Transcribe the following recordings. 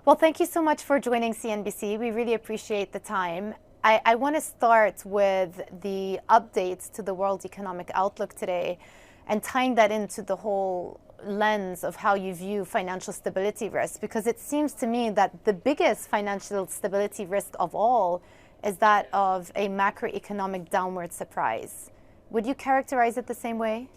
Well, thank you so much for joining CNBC. We really appreciate the time. I want to start with the updates to the World Economic Outlook today and tying that into the whole lens of how you view financial stability risk, because it seems to me that the biggest financial stability risk of all is that of a macroeconomic downward surprise. Would you characterize it the same way?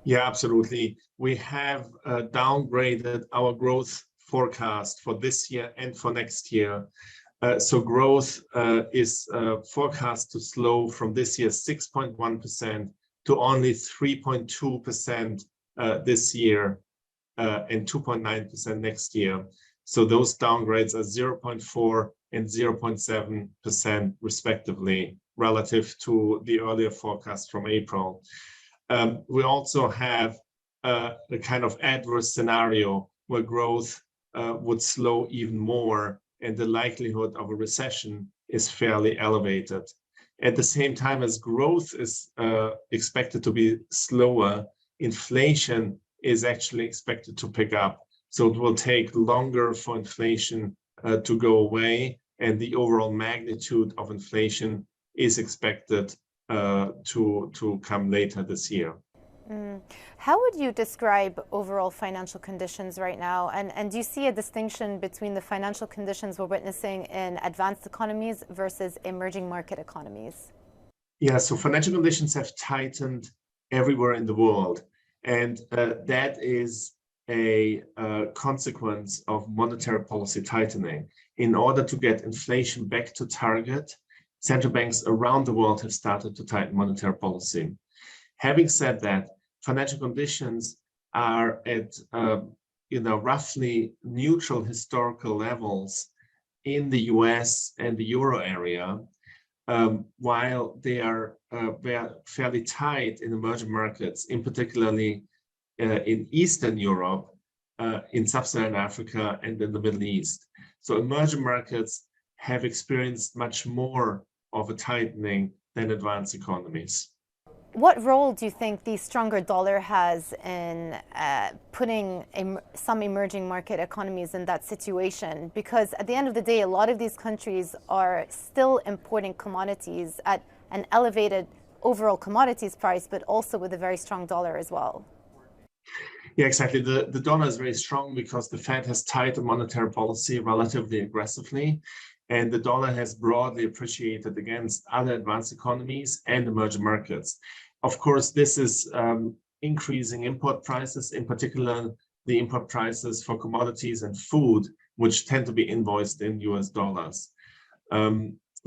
Yeah, absolutely. We have downgraded our growth forecast for this year and for next year. So growth is forecast to slow from this year's 6.1% to only 3.2% this year and 2.9% next year. So those downgrades are 0.4 and 0.7% respectively, relative to the earlier forecast from April. We also have a kind of adverse scenario where growth would slow even more, and the likelihood of a recession is fairly elevated. At the same time as growth is expected to be slower, inflation is actually expected to pick up. So it will take longer for inflation to go away, and the overall magnitude of inflation is expected to come later this year. How would you describe overall financial conditions right now? And do you see a distinction between the financial conditions we're witnessing in advanced economies versus emerging market economies? Yeah, so financial conditions have tightened everywhere in the world. And that is a consequence of monetary policy tightening. In order to get inflation back to target, central banks around the world have started to tighten monetary policy. Having said that, financial conditions are at roughly neutral historical levels in the US and the euro area, while they are fairly tight in emerging markets, in particularly in Eastern Europe, in Sub-Saharan Africa, and in the Middle East. So emerging markets have experienced much more of a tightening than advanced economies. What role do you think the stronger dollar has in putting some emerging market economies in that situation? Because at the end of the day, a lot of these countries are still importing commodities at an elevated overall commodities price, but also with a very strong dollar as well. Yeah, exactly. The dollar is very strong because the Fed has tightened monetary policy relatively aggressively, and the dollar has broadly appreciated against other advanced economies and emerging markets. Of course, this is increasing import prices, in particular the import prices for commodities and food, which tend to be invoiced in US dollars.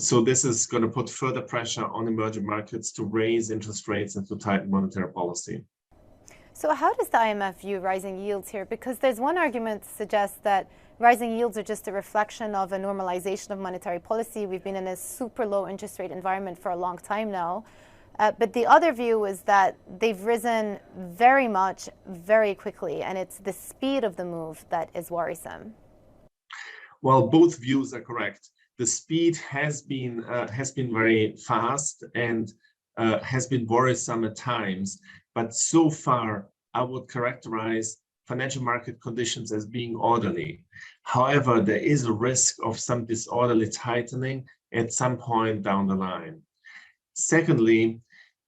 So this is going to put further pressure on emerging markets to raise interest rates and to tighten monetary policy. So how does the IMF view rising yields here? Because there's one argument to suggest that rising yields are just a reflection of a normalization of monetary policy. We've been in a super low interest rate environment for a long time now. But the other view is that they've risen very much, very quickly, and it's the speed of the move that is worrisome. Well, both views are correct. The speed has been very fast and has been worrisome at times. But so far, I would characterize financial market conditions as being orderly. However, there is a risk of some disorderly tightening at some point down the line. Secondly,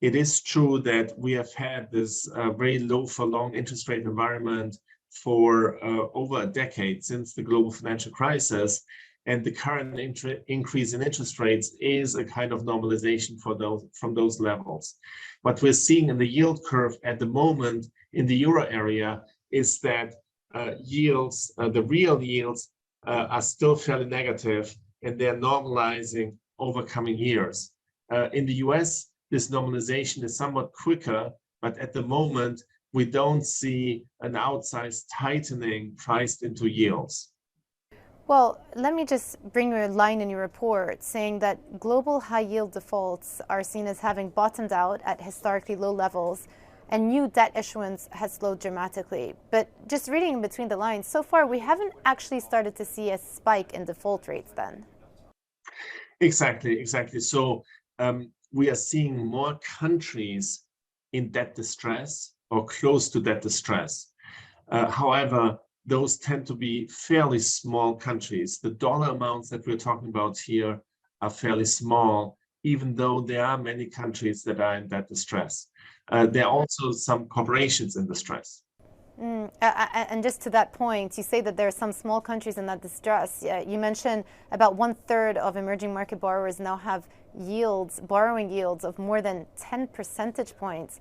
it is true that we have had this very low for long interest rate environment for over a decade since the global financial crisis. And the current increase in interest rates is a kind of normalization from those levels. What we're seeing in the yield curve at the moment in the euro area is that yields, the real yields, are still fairly negative, and they're normalizing over coming years. In the US, this normalization is somewhat quicker, but at the moment, we don't see an outsized tightening priced into yields. Well, let me just bring you a line in your report saying that global high-yield defaults are seen as having bottomed out at historically low levels, and new debt issuance has slowed dramatically. But just reading in between the lines, so far we haven't actually started to see a spike in default rates then. Exactly. So we are seeing more countries in debt distress or close to debt distress. However, those tend to be fairly small countries. The dollar amounts that we're talking about here are fairly small, even though there are many countries that are in that distress. There are also some corporations in distress. And just to that point, you say that there are some small countries in that distress. You mentioned about 1/3 of emerging market borrowers now have borrowing yields of more than 10 percentage points.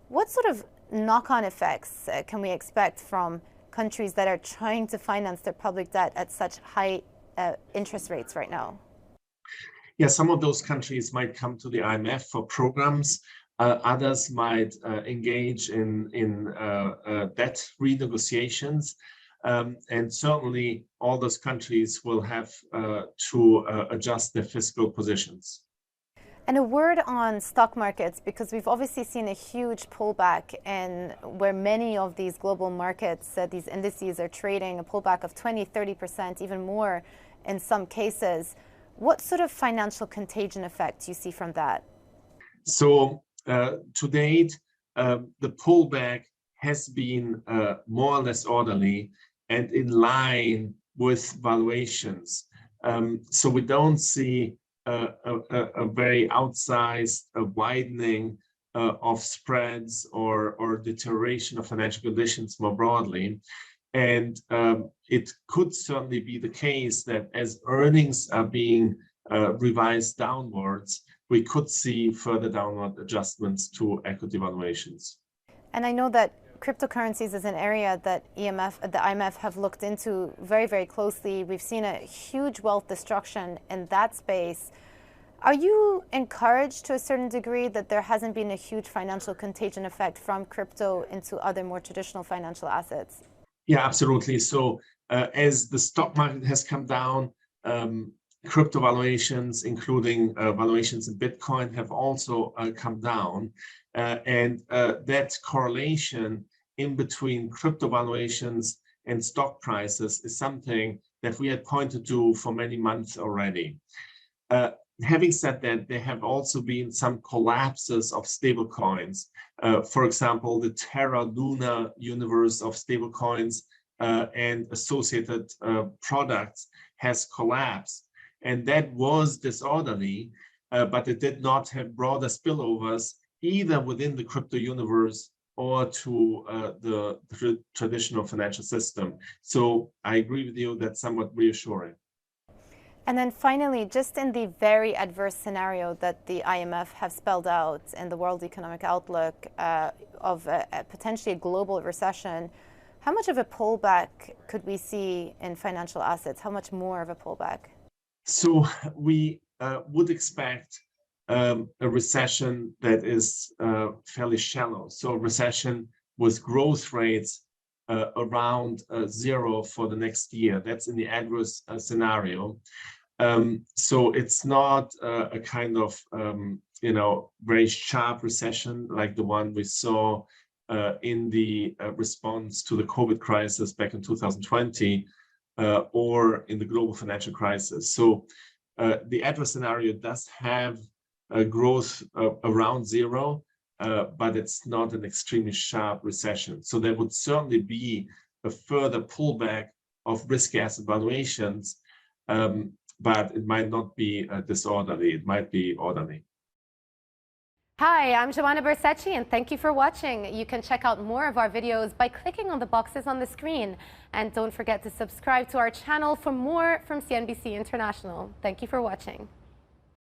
What sort of knock-on effects can we expect from countries that are trying to finance their public debt at such high interest rates right now? Yeah, some of those countries might come to the IMF for programs. Others might engage in debt renegotiations. And certainly all those countries will have to adjust their fiscal positions. And a word on stock markets, because we've obviously seen a huge pullback in where many of these global markets, these indices are trading, a pullback of 20, 30%, even more in some cases. What sort of financial contagion effect do you see from that? So to date, the pullback has been more or less orderly and in line with valuations. So we don't see a very outsized widening of spreads or deterioration of financial conditions more broadly. And it could certainly be the case that as earnings are being revised downwards, we could see further downward adjustments to equity valuations. And I know that cryptocurrencies is an area that the IMF have looked into very, very closely. We've seen a huge wealth destruction in that space. Are you encouraged to a certain degree that there hasn't been a huge financial contagion effect from crypto into other more traditional financial assets? Yeah, absolutely. So as the stock market has come down, crypto valuations, including valuations in Bitcoin, have also come down. And that correlation in between crypto valuations and stock prices is something that we had pointed to for many months already. Having said that, there have also been some collapses of stablecoins. For example, the Terra Luna universe of stablecoins and associated products has collapsed. And that was disorderly, but it did not have broader spillovers either within the crypto universe or to the traditional financial system. So I agree with you, that's somewhat reassuring. And then finally, just in the very adverse scenario that the IMF have spelled out in the World Economic Outlook of potentially a global recession, how much of a pullback could we see in financial assets? How much more of a pullback? So we would expect a recession that is fairly shallow. So a recession with growth rates around 0 for the next year. That's in the adverse scenario. So it's not a kind of very sharp recession like the one we saw in the response to the COVID crisis back in 2020 or in the global financial crisis. So the adverse scenario does have a growth around 0, but it's not an extremely sharp recession. So there would certainly be a further pullback of risk asset valuations, but it might not be disorderly, it might be orderly. Hi, I'm Joumanna Bercetche, and thank you for watching. You can check out more of our videos by clicking on the boxes on the screen. And don't forget to subscribe to our channel for more from CNBC International. Thank you for watching.